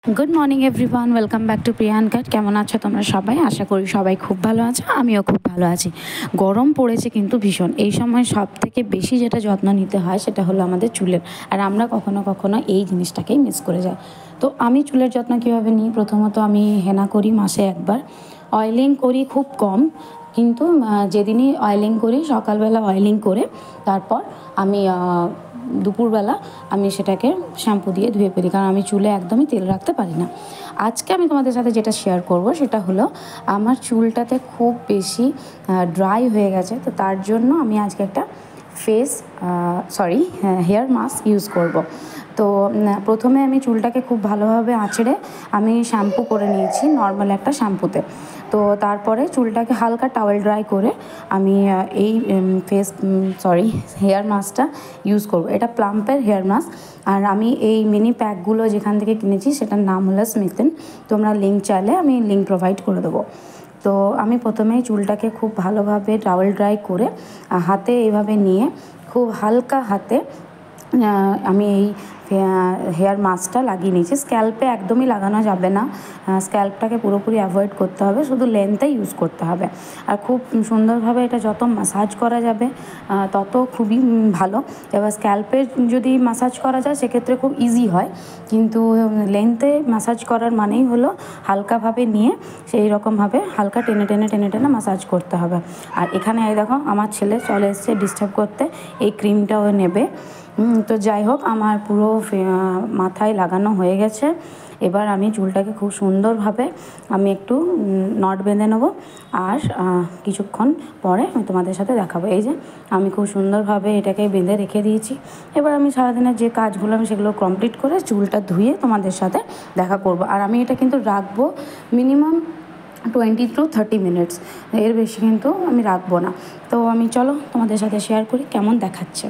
Good morning everyone welcome back to प्रियांकाट केमन आछो तोमरा सबाई आशा करी सबाई खूब भालो आछो आमिओ खूब भालो आछि। गरम पड़ेছে किन्तु भीषण এই সময় সবথেকে বেশি যেটা যত্ন নিতে হয় সেটা হলো আমাদের চুলের। আর আমরা কখনো কখনো এই জিনিসটাকেই মিস করে যাই। তো আমি চুলের যত্ন কীভাবে নিই, প্রথমত আমি হেনা করি মাসে একবার, অয়েলিং করি খুব কম, কিন্তু যেদিনই অয়েলিং করি সকালবেলা অয়েলিং করে তারপর আমি দুপুরবেলা আমি সেটাকে শ্যাম্পু দিয়ে ধুয়ে ফেলি, কারণ আমি চুলে একদমই তেল রাখতে পারি না। আজকে আমি তোমাদের সাথে যেটা শেয়ার করব সেটা হলো আমার চুলটাতে খুব বেশি ড্রাই হয়ে গেছে, তো তার জন্য আমি আজকে একটা হেয়ার মাস্ক ইউজ করব। তো প্রথমে আমি চুলটাকে খুব ভালোভাবে আঁচড়ে আমি শ্যাম্পু করে নিয়েছি নর্মাল একটা শ্যাম্পুতে। তো তারপরে চুলটাকে হালকা টাওয়েল ড্রাই করে আমি এই হেয়ার মাস্কটা ইউজ করব। এটা প্লাম্পের হেয়ার মাস্ক, আর আমি এই মিনি প্যাকগুলো যেখান থেকে কিনেছি সেটার নাম হলো স্মিথেন। তোমরা লিঙ্ক চাইলে আমি লিঙ্ক প্রোভাইড করে দেবো। তো আমি প্রথমেই চুলটাকে খুব ভালোভাবে টাওয়েল ড্রাই করে হাতে এইভাবে নিয়ে খুব হালকা হাতে আমি এই হেয়ার মাস্কটা লাগিয়ে নিয়েছি। স্ক্যাল্পে একদমই লাগানো যাবে না, স্ক্যাল্পটাকে পুরোপুরি অ্যাভয়েড করতে হবে, শুধু লেন্থে ইউজ করতে হবে। আর খুব সুন্দরভাবে এটা যত ম্যাসাজ করা যাবে তত খুবই ভালো। এবার স্ক্যাল্পে যদি ম্যাসাজ করা যায় সেক্ষেত্রে খুব ইজি হয়, কিন্তু লেন্থে ম্যাসাজ করার মানেই হলো হালকাভাবে নিয়ে সেই রকমভাবে হালকা টেনে টেনে টেনে টেনে ম্যাসাজ করতে হবে। আর এখানে এই দেখো আমার ছেলে চলে এসছে ডিস্টার্ব করতে, এই ক্রিমটাও নেবে। তো যাই হোক, আমার পুরো মাথায় লাগানো হয়ে গেছে। এবার আমি চুলটাকে খুব সুন্দরভাবে আমি একটু নট বেঁধে নেবো, আর কিছুক্ষণ পরে আমি তোমাদের সাথে দেখাবো। এই যে আমি খুব সুন্দরভাবে এটাকে বেঁধে রেখে দিয়েছি। এবার আমি সারাদিনের যে কাজগুলো আমি সেগুলো কমপ্লিট করে চুলটা ধুয়ে তোমাদের সাথে দেখা করব। আর আমি এটা কিন্তু রাখবো মিনিমাম 20 to 30 মিনিটস, এর বেশি কিন্তু আমি রাখবো না। তো আমি চলো তোমাদের সাথে শেয়ার করি কেমন দেখাচ্ছে।